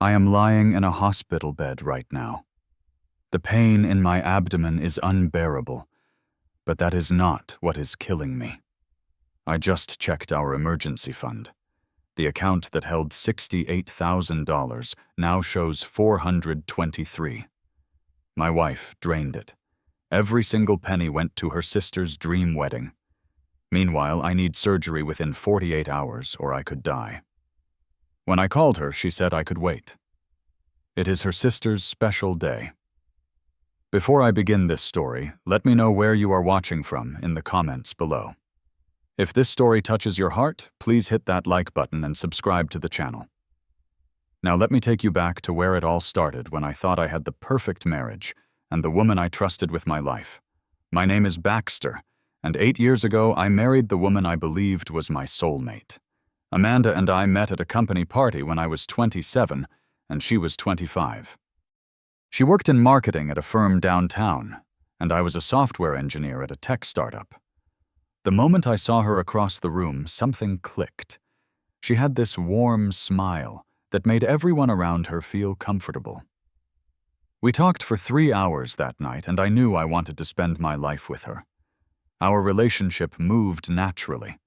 I am lying in a hospital bed right now. The pain in my abdomen is unbearable, but that is not what is killing me. I just checked our emergency fund. The account that held $68,000 now shows $423. My wife drained it. Every single penny went to her sister's dream wedding. Meanwhile, I need surgery within 48 hours or I could die. When I called her, she said I could wait. It is her sister's special day. Before I begin this story, let me know where you are watching from in the comments below. If this story touches your heart, please hit that like button and subscribe to the channel. Now let me take you back to where it all started when I thought I had the perfect marriage and the woman I trusted with my life. My name is Baxter, and 8 years ago I married the woman I believed was my soulmate. Amanda and I met at a company party when I was 27 and she was 25. She worked in marketing at a firm downtown, and I was a software engineer at a tech startup. The moment I saw her across the room, something clicked. She had this warm smile that made everyone around her feel comfortable. We talked for 3 hours that night, and I knew I wanted to spend my life with her. Our relationship moved naturally.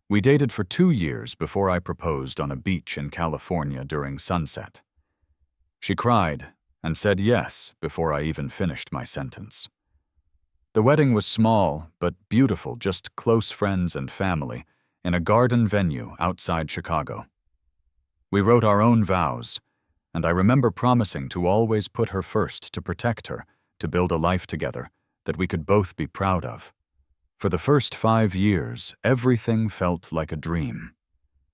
We dated for 2 years before I proposed on a beach in California during sunset. She cried and said yes before I even finished my sentence. The wedding was small but beautiful, just close friends and family, in a garden venue outside Chicago. We wrote our own vows, and I remember promising to always put her first, to protect her, to build a life together that we could both be proud of. For the first 5 years, everything felt like a dream.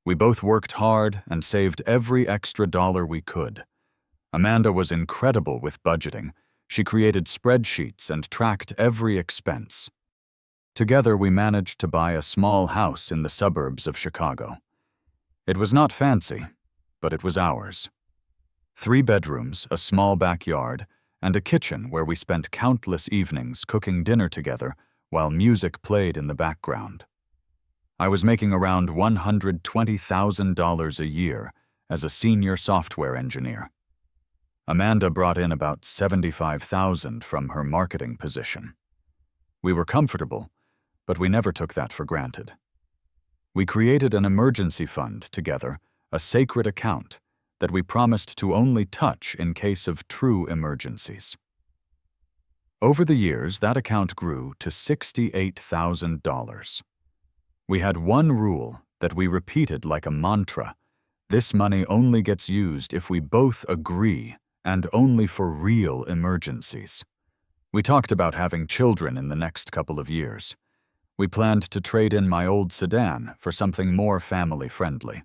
We both worked hard and saved every extra dollar we could. Amanda was incredible with budgeting. She created spreadsheets and tracked every expense. Together, we managed to buy a small house in the suburbs of Chicago. It was not fancy, but it was ours. 3 bedrooms, a small backyard, and a kitchen where we spent countless evenings cooking dinner together while music played in the background. I was making around $120,000 a year as a senior software engineer. Amanda brought in about $75,000 from her marketing position. We were comfortable, but we never took that for granted. We created an emergency fund together, a sacred account that we promised to only touch in case of true emergencies. Over the years, that account grew to $68,000. We had one rule that we repeated like a mantra: this money only gets used if we both agree, and only for real emergencies. We talked about having children in the next couple of years. We planned to trade in my old sedan for something more family-friendly.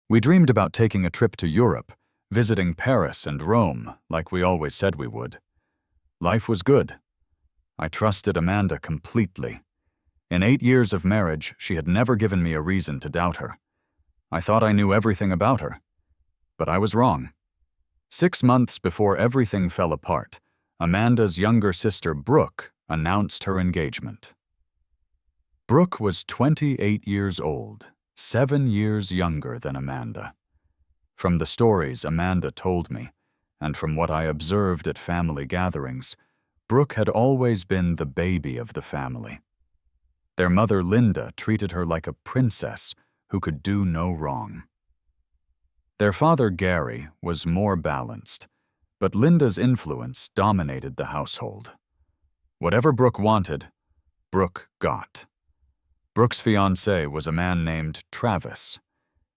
We dreamed about taking a trip to Europe, visiting Paris and Rome like we always said we would. Life was good. I trusted Amanda completely. In 8 years of marriage, she had never given me a reason to doubt her. I thought I knew everything about her, but I was wrong. 6 months before everything fell apart, Amanda's younger sister, Brooke, announced her engagement. Brooke was 28 years old, 7 years younger than Amanda. From the stories Amanda told me, and from what I observed at family gatherings, Brooke had always been the baby of the family. Their mother, Linda, treated her like a princess who could do no wrong. Their father, Gary, was more balanced, but Linda's influence dominated the household. Whatever Brooke wanted, Brooke got. Brooke's fiancé was a man named Travis.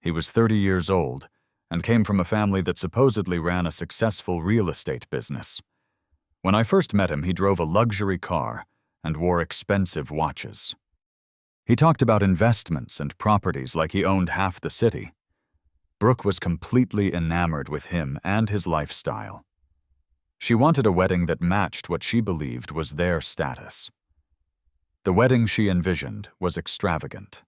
He was 30 years old and came from a family that supposedly ran a successful real estate business. When I first met him, he drove a luxury car and wore expensive watches. He talked about investments and properties like he owned half the city. Brooke was completely enamored with him and his lifestyle. She wanted a wedding that matched what she believed was their status. The wedding she envisioned was extravagant.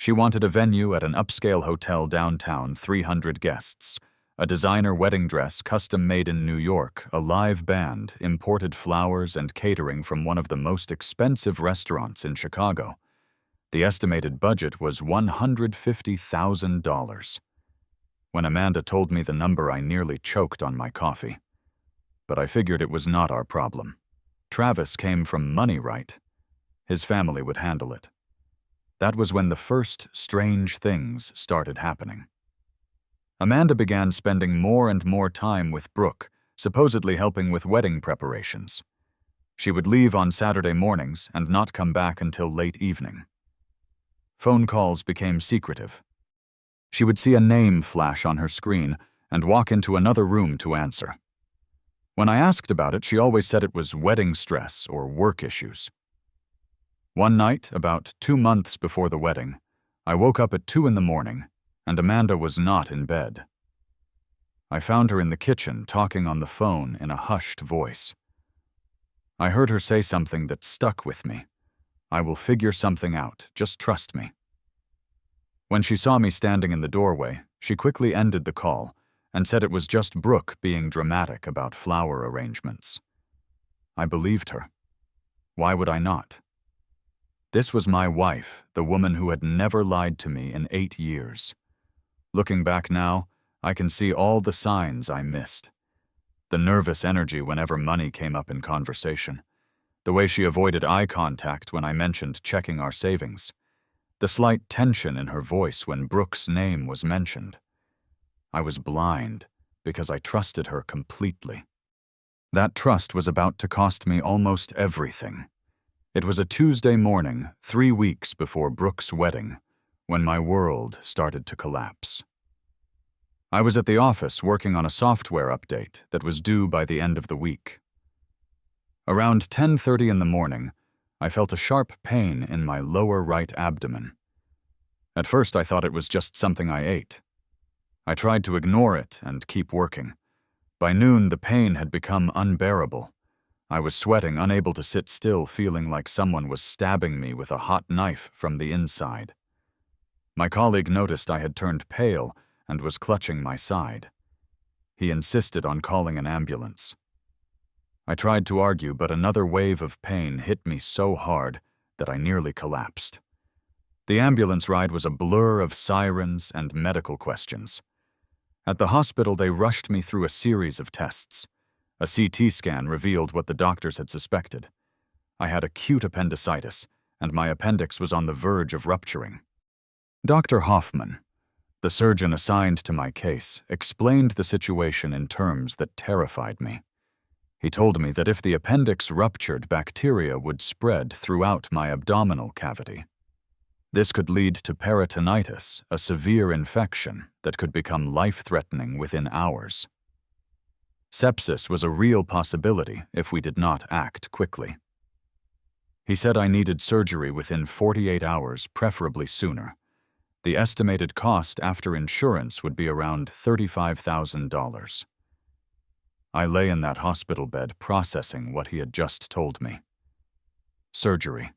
She wanted a venue at an upscale hotel downtown, 300 guests, a designer wedding dress custom-made in New York, a live band, imported flowers, and catering from one of the most expensive restaurants in Chicago. The estimated budget was $150,000. When Amanda told me the number, I nearly choked on my coffee. But I figured it was not our problem. Travis came from money, right? His family would handle it. That was when the first strange things started happening. Amanda began spending more and more time with Brooke, supposedly helping with wedding preparations. She would leave on Saturday mornings and not come back until late evening. Phone calls became secretive. She would see a name flash on her screen and walk into another room to answer. When I asked about it, she always said it was wedding stress or work issues. One night, about 2 months before the wedding, I woke up at 2 in the morning, and Amanda was not in bed. I found her in the kitchen talking on the phone in a hushed voice. I heard her say something that stuck with me. "I will figure something out, just trust me." When she saw me standing in the doorway, she quickly ended the call and said it was just Brooke being dramatic about flower arrangements. I believed her. Why would I not? This was my wife, the woman who had never lied to me in 8 years. Looking back now, I can see all the signs I missed. The nervous energy whenever money came up in conversation. The way she avoided eye contact when I mentioned checking our savings. The slight tension in her voice when Brooke's name was mentioned. I was blind because I trusted her completely. That trust was about to cost me almost everything. It was a Tuesday morning, 3 weeks before Brooke's wedding, when my world started to collapse. I was at the office working on a software update that was due by the end of the week. Around 10:30 in the morning, I felt a sharp pain in my lower right abdomen. At first, I thought it was just something I ate. I tried to ignore it and keep working. By noon, the pain had become unbearable. I was sweating, unable to sit still, feeling like someone was stabbing me with a hot knife from the inside. My colleague noticed I had turned pale and was clutching my side. He insisted on calling an ambulance. I tried to argue, but another wave of pain hit me so hard that I nearly collapsed. The ambulance ride was a blur of sirens and medical questions. At the hospital, they rushed me through a series of tests. A CT scan revealed what the doctors had suspected. I had acute appendicitis, and my appendix was on the verge of rupturing. Dr. Hoffman, the surgeon assigned to my case, explained the situation in terms that terrified me. He told me that if the appendix ruptured, bacteria would spread throughout my abdominal cavity. This could lead to peritonitis, a severe infection that could become life-threatening within hours. Sepsis was a real possibility if we did not act quickly. He said I needed surgery within 48 hours, preferably sooner. The estimated cost after insurance would be around $35,000. I lay in that hospital bed processing what he had just told me. Surgery.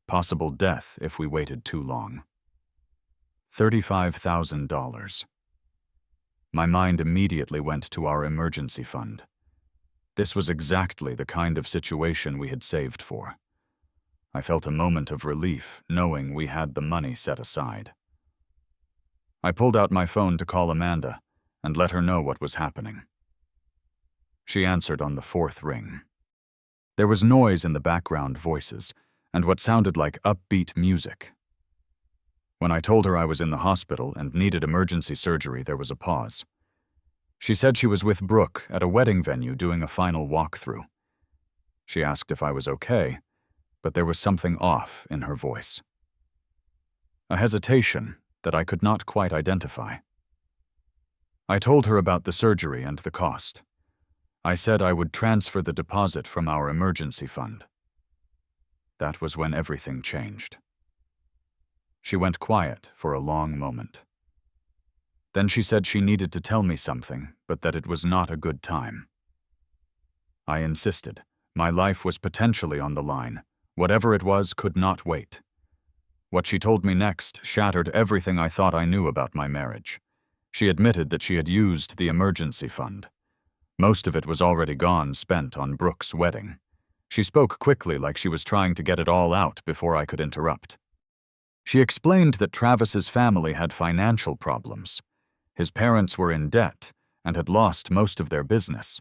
Possible death if we waited too long. $35,000. My mind immediately went to our emergency fund. This was exactly the kind of situation we had saved for. I felt a moment of relief knowing we had the money set aside. I pulled out my phone to call Amanda and let her know what was happening. She answered on the 4th ring. There was noise in the background voices and what sounded like upbeat music. When I told her I was in the hospital and needed emergency surgery, there was a pause. She said she was with Brooke at a wedding venue doing a final walkthrough. She asked if I was okay, but there was something off in her voice. A hesitation that I could not quite identify. I told her about the surgery and the cost. I said I would transfer the deposit from our emergency fund. That was when everything changed. She went quiet for a long moment. Then she said she needed to tell me something, but that it was not a good time. I insisted. My life was potentially on the line. Whatever it was could not wait. What she told me next shattered everything I thought I knew about my marriage. She admitted that she had used the emergency fund. Most of it was already gone, spent on Brooke's wedding. She spoke quickly, like she was trying to get it all out before I could interrupt. She explained that Travis's family had financial problems. His parents were in debt and had lost most of their business.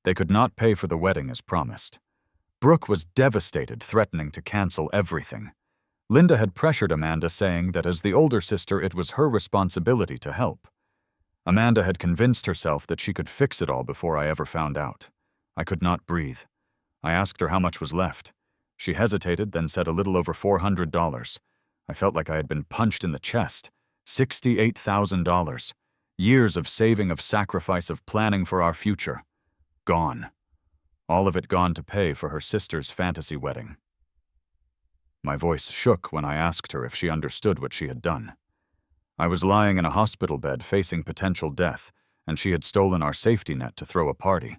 They could not pay for the wedding as promised. Brooke was devastated, threatening to cancel everything. Linda had pressured Amanda, saying that as the older sister, it was her responsibility to help. Amanda had convinced herself that she could fix it all before I ever found out. I could not breathe. I asked her how much was left. She hesitated, then said a little over $400. I felt like I had been punched in the chest. $68,000. Years of saving, of sacrifice, of planning for our future. Gone. All of it gone to pay for her sister's fantasy wedding. My voice shook when I asked her if she understood what she had done. I was lying in a hospital bed facing potential death, and she had stolen our safety net to throw a party.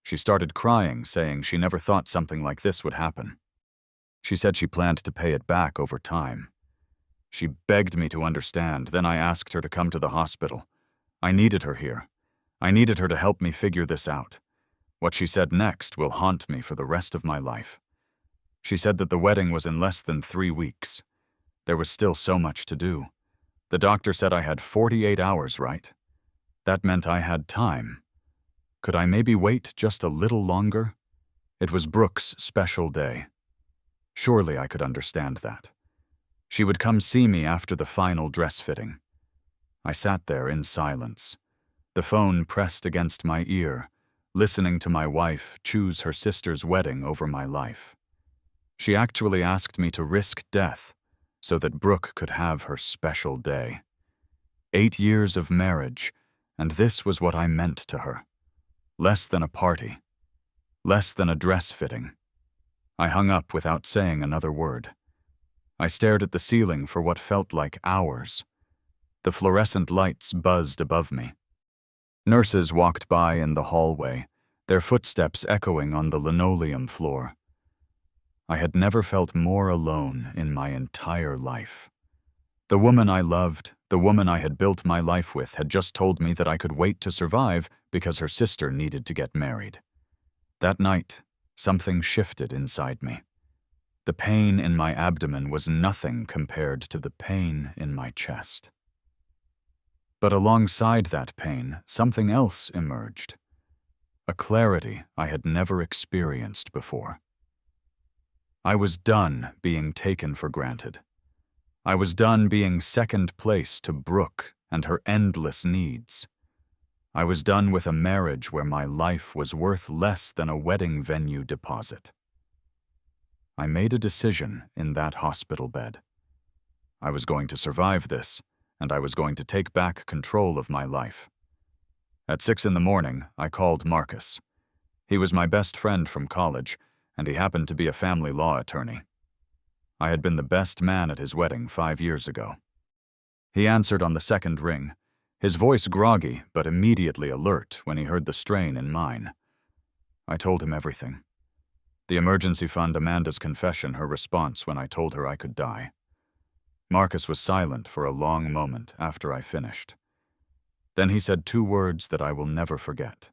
She started crying, saying she never thought something like this would happen. She said she planned to pay it back over time. She begged me to understand, then I asked her to come to the hospital. I needed her here. I needed her to help me figure this out. What she said next will haunt me for the rest of my life. She said that the wedding was in less than 3 weeks. There was still so much to do. The doctor said I had 48 hours, right? That meant I had time. Could I maybe wait just a little longer? It was Brooke's special day. Surely I could understand that. She would come see me after the final dress fitting. I sat there in silence, the phone pressed against my ear, listening to my wife choose her sister's wedding over my life. She actually asked me to risk death so that Brooke could have her special day. 8 years of marriage, and this was what I meant to her. Less than a party. Less than a dress fitting. I hung up without saying another word. I stared at the ceiling for what felt like hours. The fluorescent lights buzzed above me. Nurses walked by in the hallway, their footsteps echoing on the linoleum floor. I had never felt more alone in my entire life. The woman I loved, the woman I had built my life with, had just told me that I could wait to survive because her sister needed to get married. That night, something shifted inside me. The pain in my abdomen was nothing compared to the pain in my chest. But alongside that pain, something else emerged. A clarity I had never experienced before. I was done being taken for granted. I was done being second place to Brooke and her endless needs. I was done with a marriage where my life was worth less than a wedding venue deposit. I made a decision in that hospital bed. I was going to survive this, and I was going to take back control of my life. At 6 in the morning, I called Marcus. He was my best friend from college, and he happened to be a family law attorney. I had been the best man at his wedding 5 years ago. He answered on the second ring, his voice groggy but immediately alert when he heard the strain in mine. I told him everything. The emergency fund, Amanda's confession, her response when I told her I could die. Marcus was silent for a long moment after I finished. Then he said 2 words that I will never forget.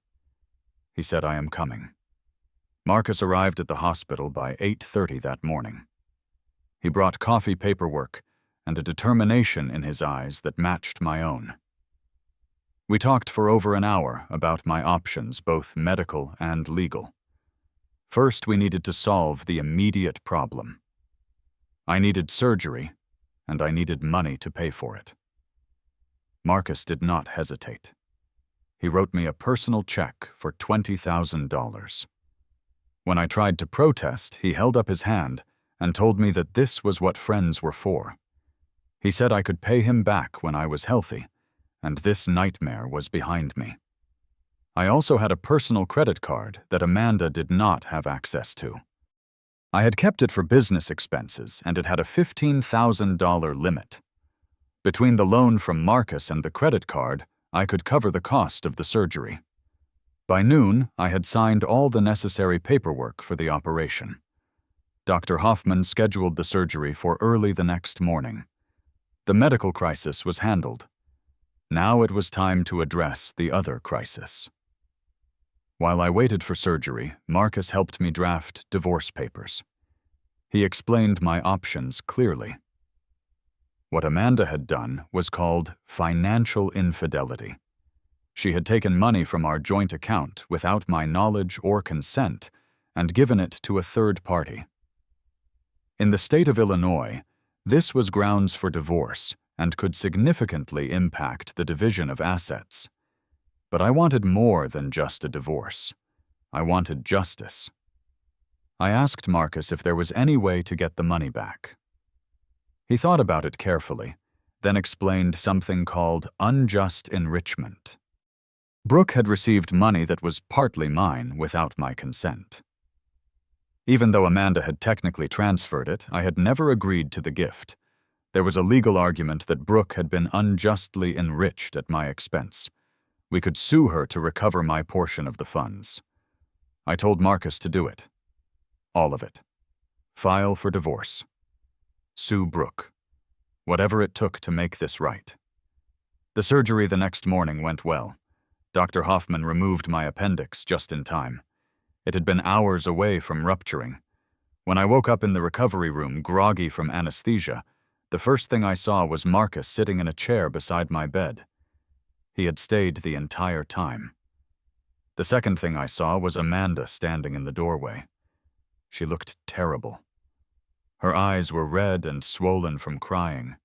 He said, "I am coming." Marcus arrived at the hospital by 8:30 that morning. He brought coffee paperwork and a determination in his eyes that matched my own. We talked for over an hour about my options, both medical and legal. First, we needed to solve the immediate problem. I needed surgery, and I needed money to pay for it. Marcus did not hesitate. He wrote me a personal check for $20,000. When I tried to protest, he held up his hand and told me that this was what friends were for. He said I could pay him back when I was healthy, and this nightmare was behind me. I also had a personal credit card that Amanda did not have access to. I had kept it for business expenses, and it had a $15,000 limit. Between the loan from Marcus and the credit card, I could cover the cost of the surgery. By noon, I had signed all the necessary paperwork for the operation. Dr. Hoffman scheduled the surgery for early the next morning. The medical crisis was handled. Now it was time to address the other crisis. While I waited for surgery, Marcus helped me draft divorce papers. He explained my options clearly. What Amanda had done was called financial infidelity. She had taken money from our joint account without my knowledge or consent and given it to a third party. In the state of Illinois, this was grounds for divorce and could significantly impact the division of assets. But I wanted more than just a divorce. I wanted justice. I asked Marcus if there was any way to get the money back. He thought about it carefully, then explained something called unjust enrichment. Brooke had received money that was partly mine without my consent. Even though Amanda had technically transferred it, I had never agreed to the gift. There was a legal argument that Brooke had been unjustly enriched at my expense. We could sue her to recover my portion of the funds. I told Marcus to do it. All of it. File for divorce. Sue Brooke. Whatever it took to make this right. The surgery the next morning went well. Dr. Hoffman removed my appendix just in time. It had been hours away from rupturing. When I woke up in the recovery room, groggy from anesthesia, the first thing I saw was Marcus sitting in a chair beside my bed. He had stayed the entire time. The second thing I saw was Amanda standing in the doorway. She looked terrible. Her eyes were red and swollen from crying.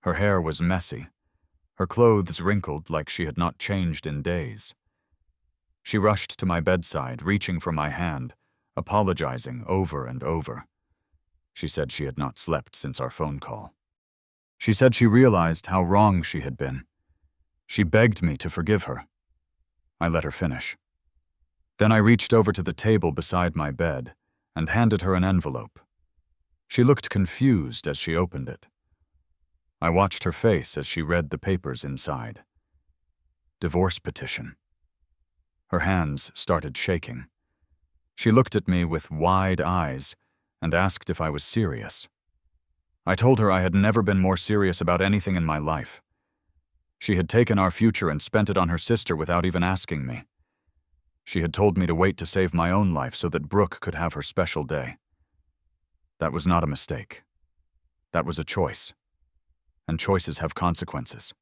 Her hair was messy. Her clothes wrinkled like she had not changed in days. She rushed to my bedside, reaching for my hand, apologizing over and over. She said she had not slept since our phone call. She said she realized how wrong she had been. She begged me to forgive her. I let her finish. Then I reached over to the table beside my bed and handed her an envelope. She looked confused as she opened it. I watched her face as she read the papers inside. Divorce petition. Her hands started shaking. She looked at me with wide eyes and asked if I was serious. I told her I had never been more serious about anything in my life. She had taken our future and spent it on her sister without even asking me. She had told me to wait to save my own life so that Brooke could have her special day. That was not a mistake. That was a choice. And choices have consequences.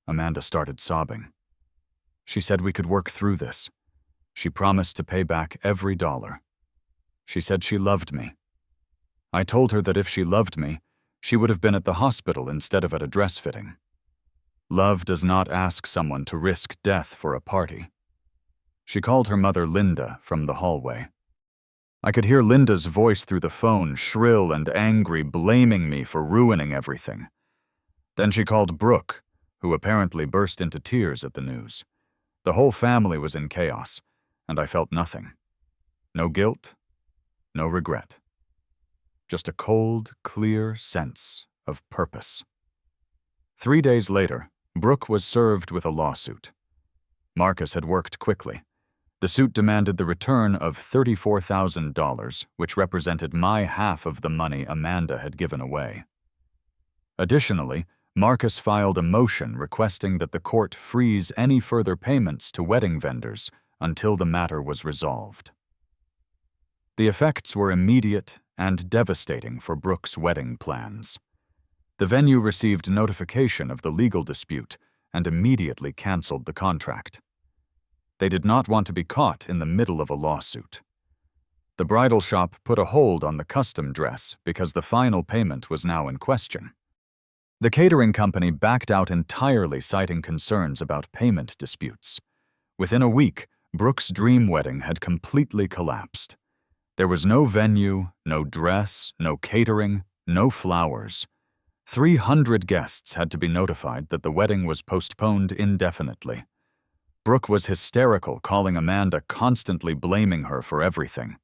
Amanda started sobbing. She said we could work through this. She promised to pay back every dollar. She said she loved me. I told her that if she loved me, she would have been at the hospital instead of at a dress fitting. Love does not ask someone to risk death for a party. She called her mother Linda from the hallway. I could hear Linda's voice through the phone, shrill and angry, blaming me for ruining everything. Then she called Brooke, who apparently burst into tears at the news. The whole family was in chaos, and I felt nothing. No guilt, no regret. Just a cold, clear sense of purpose. 3 days later, Brooke was served with a lawsuit. Marcus had worked quickly. The suit demanded the return of $34,000, which represented my half of the money Amanda had given away. Additionally, Marcus filed a motion requesting that the court freeze any further payments to wedding vendors until the matter was resolved. The effects were immediate and devastating for Brooke's wedding plans. The venue received notification of the legal dispute and immediately canceled the contract. They did not want to be caught in the middle of a lawsuit. The bridal shop put a hold on the custom dress because the final payment was now in question. The catering company backed out entirely, citing concerns about payment disputes. Within a week, Brooke's dream wedding had completely collapsed. There was no venue, no dress, no catering, no flowers. 300 guests had to be notified that the wedding was postponed indefinitely. Brooke was hysterical, calling Amanda, constantly blaming her for everything.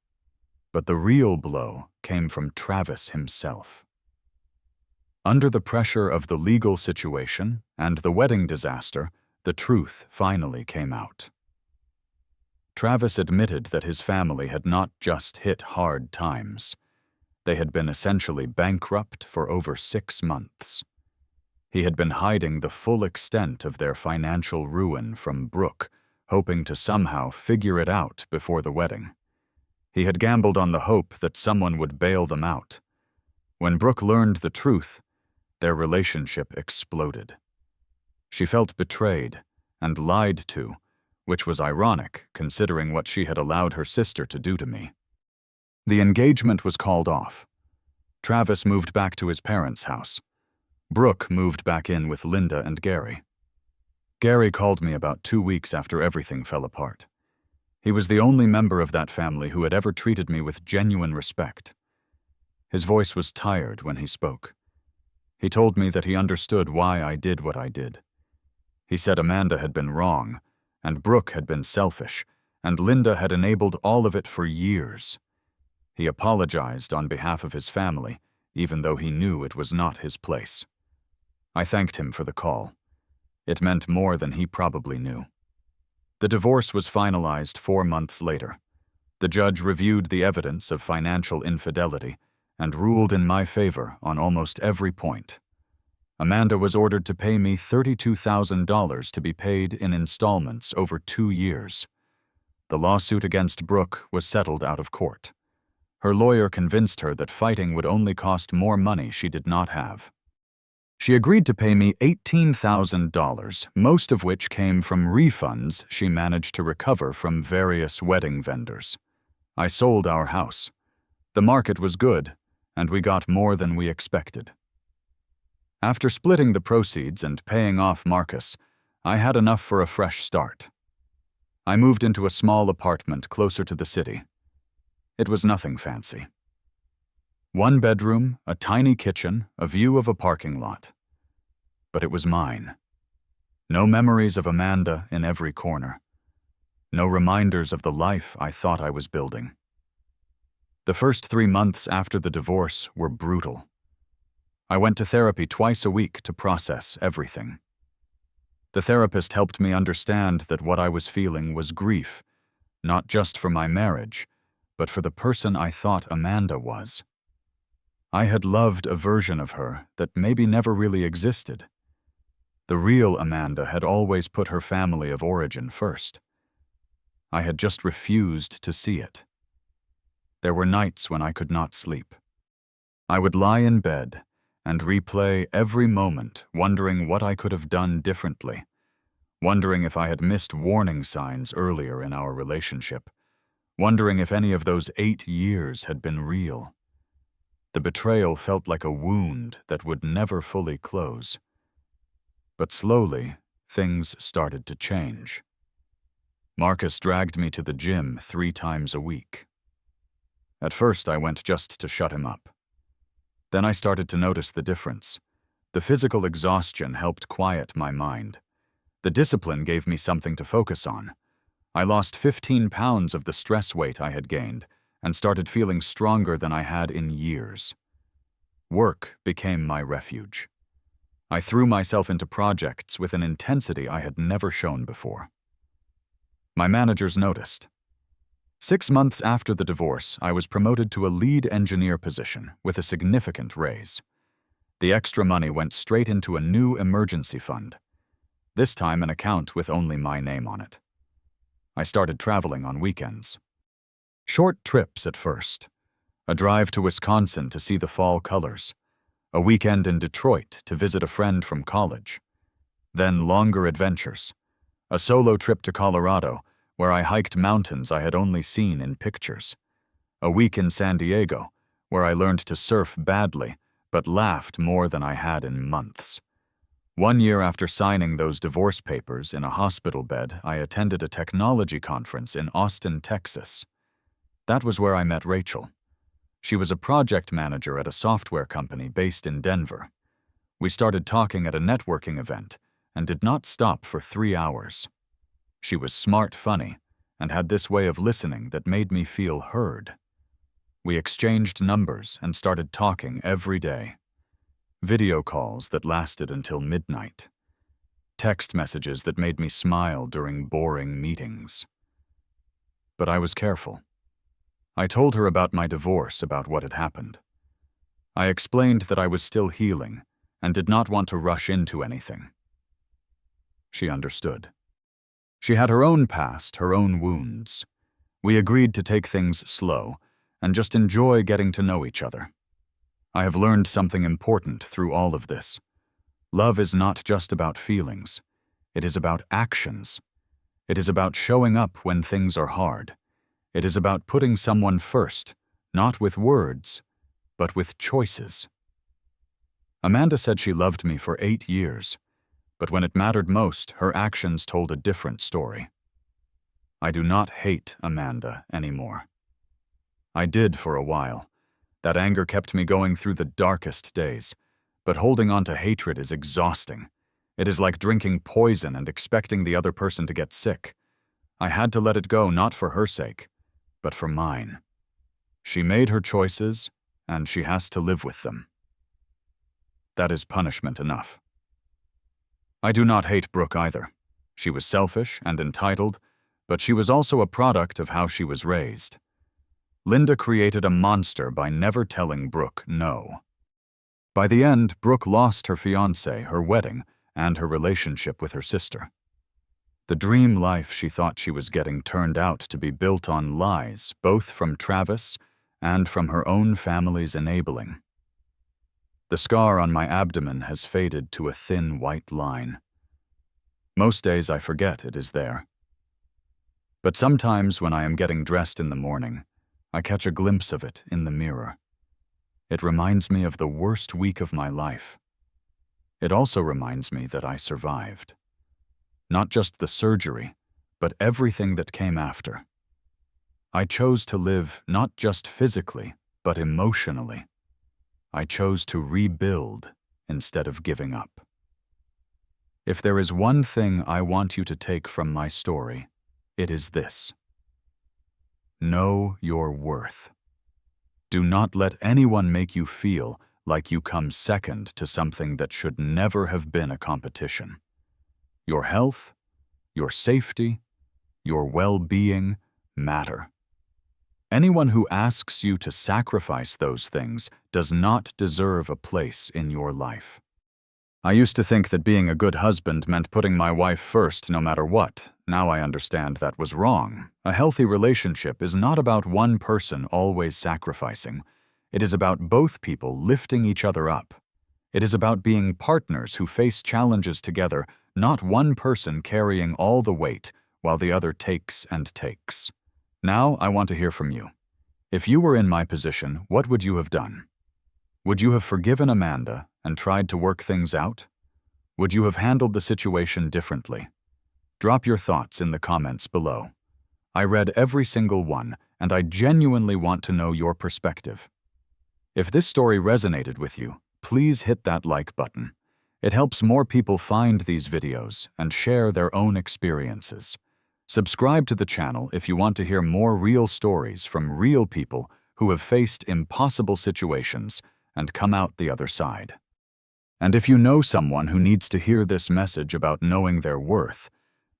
But the real blow came from Travis himself. Under the pressure of the legal situation and the wedding disaster, the truth finally came out. Travis admitted that his family had not just hit hard times. They had been essentially bankrupt for over 6 months. He had been hiding the full extent of their financial ruin from Brooke, hoping to somehow figure it out before the wedding. He had gambled on the hope that someone would bail them out. When Brooke learned the truth, Their relationship exploded. She felt betrayed and lied to, which was ironic considering what she had allowed her sister to do to me. The engagement was called off. Travis moved back to his parents' house. Brooke moved back in with Linda and Gary. Gary called me about 2 weeks after everything fell apart. He was the only member of that family who had ever treated me with genuine respect. His voice was tired when he spoke. He told me that he understood why I did what I did. He said Amanda had been wrong, and Brooke had been selfish, and Linda had enabled all of it for years. He apologized on behalf of his family, even though he knew it was not his place. I thanked him for the call. It meant more than he probably knew. The divorce was finalized 4 months later. The judge reviewed the evidence of financial infidelity and ruled in my favor on almost every point. Amanda was ordered to pay me $32,000 to be paid in installments over 2 years. The lawsuit against Brooke was settled out of court. Her lawyer convinced her that fighting would only cost more money she did not have. She agreed to pay me $18,000, most of which came from refunds she managed to recover from various wedding vendors. I sold our house. The market was good, and we got more than we expected. After splitting the proceeds and paying off Marcus, I had enough for a fresh start. I moved into a small apartment closer to the city. It was nothing fancy. 1 bedroom, a tiny kitchen, a view of a parking lot. But it was mine. No memories of Amanda in every corner. No reminders of the life I thought I was building. The first 3 months after the divorce were brutal. I went to therapy twice a week to process everything. The therapist helped me understand that what I was feeling was grief, not just for my marriage, but for the person I thought Amanda was. I had loved a version of her that maybe never really existed. The real Amanda had always put her family of origin first. I had just refused to see it. There were nights when I could not sleep. I would lie in bed and replay every moment, wondering what I could have done differently, wondering if I had missed warning signs earlier in our relationship, wondering if any of those 8 years had been real. The betrayal felt like a wound that would never fully close. But slowly, things started to change. Marcus dragged me to the gym 3 times a week. At first, I went just to shut him up. Then I started to notice the difference. The physical exhaustion helped quiet my mind. The discipline gave me something to focus on. I lost 15 pounds of the stress weight I had gained and started feeling stronger than I had in years. Work became my refuge. I threw myself into projects with an intensity I had never shown before. My managers noticed. 6 months after the divorce, I was promoted to a lead engineer position with a significant raise. The extra money went straight into a new emergency fund, this time an account with only my name on it. I started traveling on weekends. Short trips at first. A drive to Wisconsin to see the fall colors. A weekend in Detroit to visit a friend from college. Then longer adventures. A solo trip to Colorado, where I hiked mountains I had only seen in pictures. A week in San Diego, where I learned to surf badly, but laughed more than I had in months. 1 year after signing those divorce papers in a hospital bed, I attended a technology conference in Austin, Texas. That was where I met Rachel. She was a project manager at a software company based in Denver. We started talking at a networking event and did not stop for 3 hours. She was smart funny and had this way of listening that made me feel heard. We exchanged numbers and started talking every day. Video calls that lasted until midnight. Text messages that made me smile during boring meetings. But I was careful. I told her about my divorce, about what had happened. I explained that I was still healing and did not want to rush into anything. She understood. She had her own past, her own wounds. We agreed to take things slow and just enjoy getting to know each other. I have learned something important through all of this. Love is not just about feelings. It is about actions. It is about showing up when things are hard. It is about putting someone first, not with words, but with choices. Amanda said she loved me for 8 years, but when it mattered most, her actions told a different story. I do not hate Amanda anymore. I did for a while. That anger kept me going through the darkest days, but holding on to hatred is exhausting. It is like drinking poison and expecting the other person to get sick. I had to let it go, not for her sake, but for mine. She made her choices, and she has to live with them. That is punishment enough. I do not hate Brooke either. She was selfish and entitled, but she was also a product of how she was raised. Linda created a monster by never telling Brooke no. By the end, Brooke lost her fiancé, her wedding, and her relationship with her sister. The dream life she thought she was getting turned out to be built on lies, both from Travis and from her own family's enabling. The scar on my abdomen has faded to a thin white line. Most days I forget it is there. But sometimes when I am getting dressed in the morning, I catch a glimpse of it in the mirror. It reminds me of the worst week of my life. It also reminds me that I survived. Not just the surgery, but everything that came after. I chose to live not just physically, but emotionally. I chose to rebuild instead of giving up. If there is one thing I want you to take from my story, it is this. Know your worth. Do not let anyone make you feel like you come second to something that should never have been a competition. Your health, your safety, your well-being matter. Anyone who asks you to sacrifice those things does not deserve a place in your life. I used to think that being a good husband meant putting my wife first no matter what. Now I understand that was wrong. A healthy relationship is not about one person always sacrificing. It is about both people lifting each other up. It is about being partners who face challenges together, not one person carrying all the weight while the other takes and takes. Now I want to hear from you. If you were in my position, what would you have done? Would you have forgiven Amanda and tried to work things out? Would you have handled the situation differently? Drop your thoughts in the comments below. I read every single one, and I genuinely want to know your perspective. If this story resonated with you, please hit that like button. It helps more people find these videos and share their own experiences. Subscribe to the channel if you want to hear more real stories from real people who have faced impossible situations and come out the other side. And if you know someone who needs to hear this message about knowing their worth,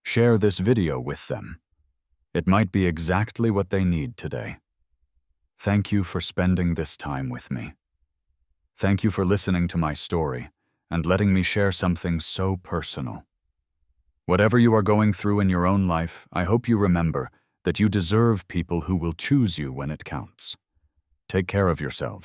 share this video with them. It might be exactly what they need today. Thank you for spending this time with me. Thank you for listening to my story and letting me share something so personal. Whatever you are going through in your own life, I hope you remember that you deserve people who will choose you when it counts. Take care of yourselves.